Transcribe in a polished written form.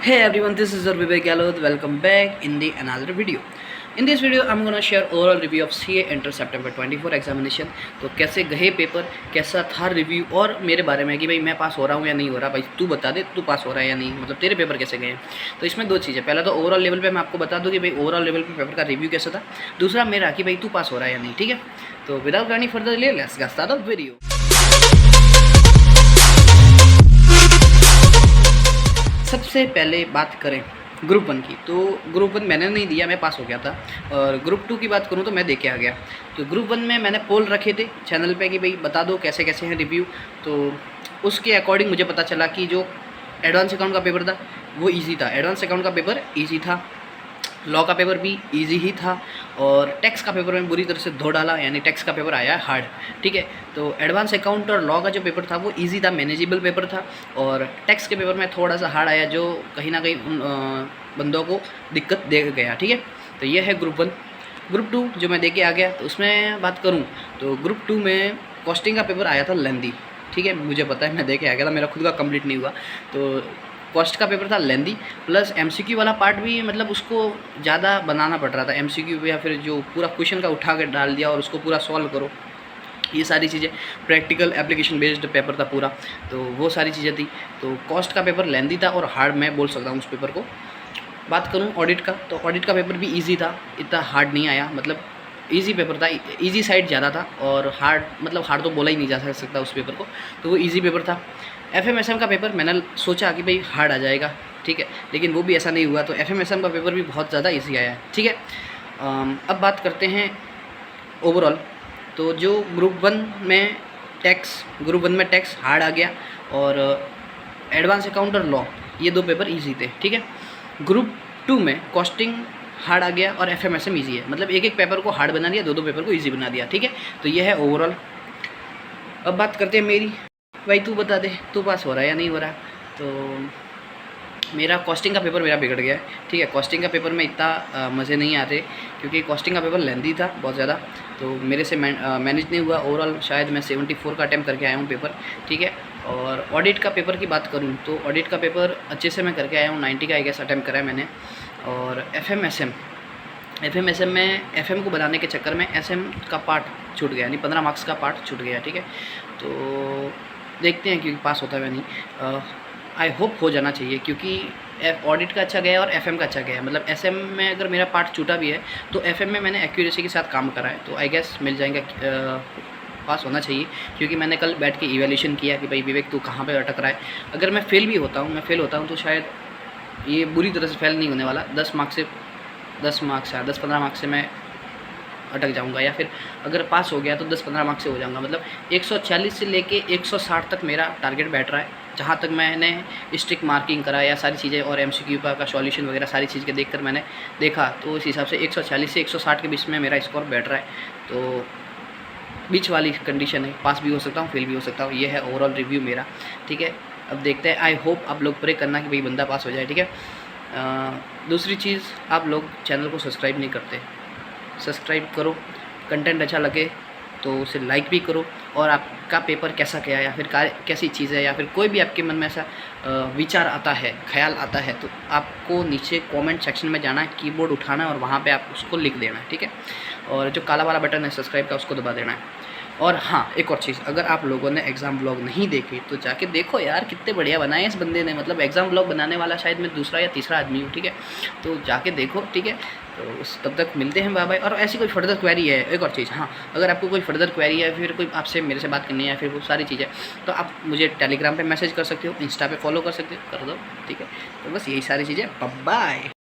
Hey everyone, this is Vivek Galod. Welcome back in the another video. In this video, I'm gonna share overall review of CA Enter September 24 examination. तो कैसे गए paper, कैसा था review और मेरे बारे में कि भाई मैं पास हो रहा हूँ या नहीं हो रहा। भाई तू बता दे, तू पास हो रहा है या नहीं, मतलब तेरे पेपर कैसे गए। तो इसमें दो चीज़ें, पहला तो ओवरऑल लेवल पे मैं आपको बता दूँ कि भाई ओवरऑल लेवल पे पेपर का रिव्यू कैसा था। दूसरा मेरा कि भाई तू पास हो रहा है या नहीं। ठीक है, तो without any further delay let's get start the video. सबसे पहले बात करें ग्रुप 1 की, तो ग्रुप 1 मैंने नहीं दिया, मैं पास हो गया था। और ग्रुप 2 की बात करूँ तो मैं दे के आ गया। तो ग्रुप 1 में मैंने पोल रखे थे चैनल पे कि भाई बता दो कैसे कैसे हैं रिव्यू। तो उसके अकॉर्डिंग मुझे पता चला कि जो एडवांस अकाउंट का पेपर था वो इजी था। एडवांस अकाउंट का पेपर इजी था, लॉ का पेपर भी इजी ही था, और टैक्स का पेपर में बुरी तरह से धो डाला, यानी टैक्स का पेपर आया हार्ड। ठीक है, तो एडवांस अकाउंट और लॉ का जो पेपर था वो इजी था, मैनेजेबल पेपर था, और टैक्स के पेपर में थोड़ा सा हार्ड आया जो कहीं ना कहीं उन बंदों को दिक्कत दे गया। ठीक है, तो ये है ग्रुप 1। ग्रुप 2 जो मैं दे के आ गया, तो उसमें बात करूँ तो ग्रुप 2 में कॉस्टिंग का पेपर आया था लेंदी। ठीक है, मुझे पता है, मैं दे के आ गया था, मेरा खुद का कंप्लीट नहीं हुआ। तो कॉस्ट का पेपर था लेंदी, प्लस एमसीक्यू वाला पार्ट भी, मतलब उसको ज़्यादा बनाना पड़ रहा था। एमसीक्यू या फिर जो पूरा क्वेश्चन का उठा के डाल दिया और उसको पूरा सॉल्व करो, ये सारी चीज़ें, प्रैक्टिकल एप्लीकेशन बेस्ड पेपर था पूरा, तो वो सारी चीज़ें थी। तो कॉस्ट का पेपर लेंदी था और हार्ड मैं बोल सकता हूँ उस पेपर को। बात करूँ ऑडिट का, तो ऑडिट का पेपर भी ईजी था, इतना हार्ड नहीं आया, मतलब ईजी पेपर था, ईजी साइड ज़्यादा था, और हार्ड मतलब हार्ड तो बोला ही नहीं जा सकता उस पेपर को, तो वो ईजी पेपर था। एफएमएसएम का पेपर मैंने सोचा कि भाई हार्ड आ जाएगा, ठीक है, लेकिन वो भी ऐसा नहीं हुआ। तो एफएमएसएम का पेपर भी बहुत ज़्यादा ईजी आया है। ठीक है, अब बात करते हैं ओवरऑल। तो जो ग्रुप 1 में टैक्स हार्ड आ गया, और एडवांस अकाउंट और लॉ, ये दो पेपर ईजी थे। ठीक है, ग्रुप 2 में कॉस्टिंग हार्ड आ गया और एफएमएसएम ईजी है, मतलब एक एक पेपर को हार्ड बना दिया, दो पेपर को ईजी बना दिया। ठीक है, तो ये है ओवरऑल। अब बात करते हैं मेरी, भाई तू बता दे तू पास हो रहा है या नहीं हो रहा। तो मेरा कॉस्टिंग का पेपर मेरा बिगड़ गया है। ठीक है, कॉस्टिंग का पेपर में इतना मज़े नहीं आते, क्योंकि कॉस्टिंग का पेपर लेंदी था बहुत ज़्यादा, तो मेरे से मैनेज नहीं हुआ। ओवरऑल शायद मैं 74 का अटैम्प्ट करके आया हूँ पेपर। ठीक है, और ऑडिट का पेपर की बात करूँ तो ऑडिट का पेपर अच्छे से मैं करके आया हूँ, 90 का आई गेस अटैम्प्ट करा है मैंने। और एफएमएसएम में एफएम को बनाने के चक्कर में एसएम का पार्ट छूट गया, यानी 15 मार्क्स का पार्ट छूट गया। ठीक है, तो देखते हैं क्योंकि पास होता है या नहीं। आई होप हो जाना चाहिए, क्योंकि ऑडिट का अच्छा गया और एफएम का अच्छा गया। मतलब एसएम में अगर मेरा पार्ट छूटा भी है तो एफएम में मैंने एक्यूरेसी के साथ काम करा है, तो आई गेस मिल जाएंगे, पास होना चाहिए। क्योंकि मैंने कल बैठ के इवैल्यूएशन किया कि भाई विवेक तू कहाँ पे अटक रहा है। अगर मैं फेल भी होता हूँ तो शायद ये बुरी तरह से फेल नहीं होने वाला, 10 मार्क्स या 10-15 मार्क्स से मैं अटक जाऊंगा, या फिर अगर पास हो गया तो 10-15 मार्क्स से हो जाऊंगा। मतलब 140 से लेके 160 तक मेरा टारगेट बैठ रहा है, जहाँ तक मैंने स्ट्रिक मार्किंग करा या सारी चीज़ें और एमसीक्यू का सॉल्यूशन वगैरह सारी चीज़ के देखकर मैंने देखा, तो उस हिसाब से 140 से 160 के बीच में मेरा स्कोर बैठ रहा है। तो बीच वाली कंडीशन है, पास भी हो सकता हूँ, फेल भी हो सकता हूँ। ये है ओवरऑल रिव्यू मेरा। ठीक है, अब देखते हैं, आई होप आप लोग प्रे करना कि भाई बंदा पास हो जाए। ठीक है, दूसरी चीज़, आप लोग चैनल को सब्सक्राइब नहीं करते, सब्सक्राइब करो। कंटेंट अच्छा लगे तो उसे लाइक भी करो, और आपका पेपर कैसा गया, या फिर कैसी चीज़ है, या फिर कोई भी आपके मन में ऐसा विचार आता है, ख्याल आता है, तो आपको नीचे कमेंट सेक्शन में जाना है, कीबोर्ड उठाना है और वहाँ पे आप उसको लिख देना है। ठीक है, और जो काला वाला बटन है सब्सक्राइब का, उसको दबा देना है। और हाँ, एक और चीज़, अगर आप लोगों ने एग्ज़ाम व्लॉग नहीं देखे तो जाके देखो यार, कितने बढ़िया बनाए इस बंदे ने। मतलब एग्ज़ाम व्लॉग बनाने वाला शायद मैं दूसरा या तीसरा आदमी हूँ। ठीक है, तो जाके देखो। ठीक है, तो तब तक मिलते हैं, बाय बाय। और ऐसी कोई फर्दर क्वेरी है, एक और चीज़, हाँ, अगर आपको कोई फर्दर क्वेरी है, फिर कोई आपसे मेरे से बात करनी है, फिर वो सारी चीज़ें, तो आप मुझे टेलीग्राम पे मैसेज कर सकते हो, इंस्टा पे फॉलो कर सकते हो, कर दो। ठीक है, तो बस यही सारी चीज़ें, बाय।